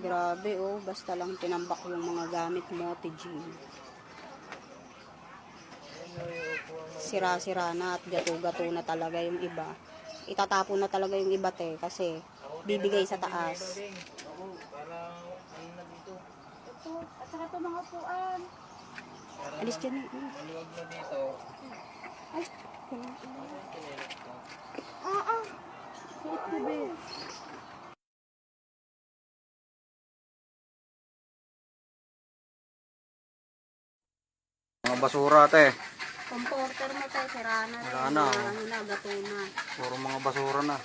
Grabe oh, basta lang tinambak yung mga gamit mo, Tijing. Sira-sira na at gato-gato na talaga yung iba. Itatapon na talaga yung iba te, kasi bibigay sa taas. Ito, at saka ito mga upuan. Alis dyan eh. Maluwag na dito. Ay, Suot ko ba? Mga basura te. comforter mo te, sira na. Wala na, oh. Ano na, gato na. Puro mga basura na.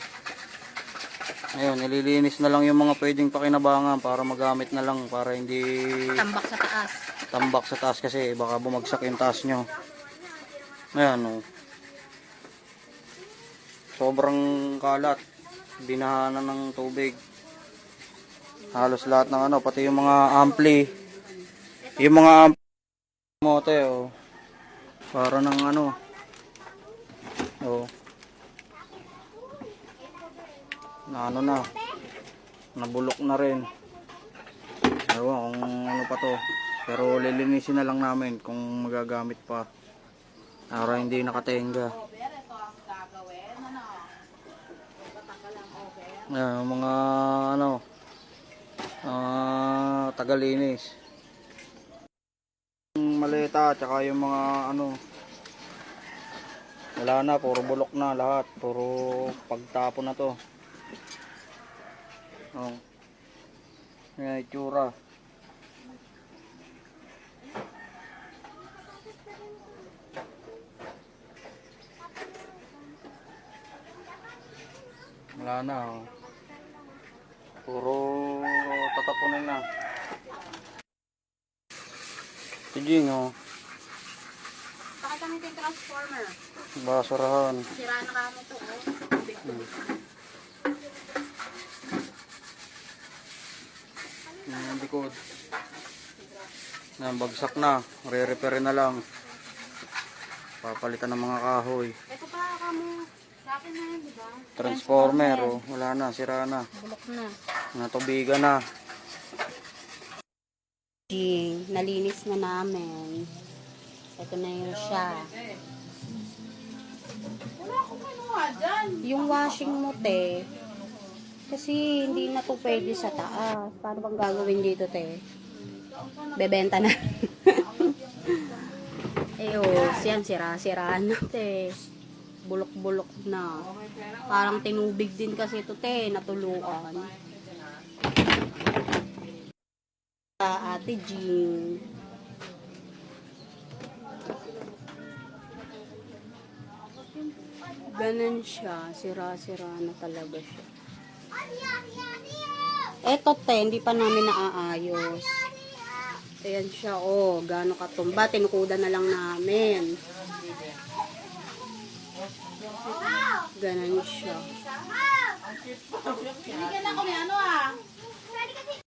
Ngayon, nililinis na lang yung mga pwedeng pakinabangan para magamit na lang, para hindi Tambak sa taas. tambak sa taas kasi baka bumagsak yung taas nyo. Ayan o. Sobrang kalat. Binahanan ng tubig. Halos lahat ng ano, pati yung mga ampli. Yung mga ampli mote o. Para ng ano. O. Na ano na. Nabulok na rin. Ewan kung ano pa to. Pero lilinisin na lang namin kung magagamit pa. Para hindi nakatenga. Ayan, mga ano, tagalinis. Yung maleta, tsaka yung mga ano, wala na, puro bulok na lahat. Puro pagtapon na to. Oh. Ayan, itsura. Wala na, oh. Puro tatapunin na. Tijing, oh. Pakita mo yung transformer. Basurahan. Sira na kamo to oh. Yung likod. Yan, bagsak na. Re-repair na lang. Papalitan ng mga kahoy. Ito pa kamo. Sa akin na yun, diba? Transformer, oh. Wala na, sira na. Bulok na. Natubigan na. Nalinis na namin. Ito na yung siya. Wala akong kinuha dyan. Yung washing mo, te. Kasi hindi na to pwede sa taas. Paano bang gagawin dito, te? Bebenta na. Eh, oh, siyan, sira-siraan na, te. Bulok-bulok na. Parang tinubig din kasi ito, te. Natuluan. Ate Jean. Ganun siya. Sira-sira na talaga siya. Eto, te. Hindi pa namin naaayos. Ayan siya, oh. Gano'ng katumba. Tinukudan na lang namin. Ganun siya. Binigyan ako ni ano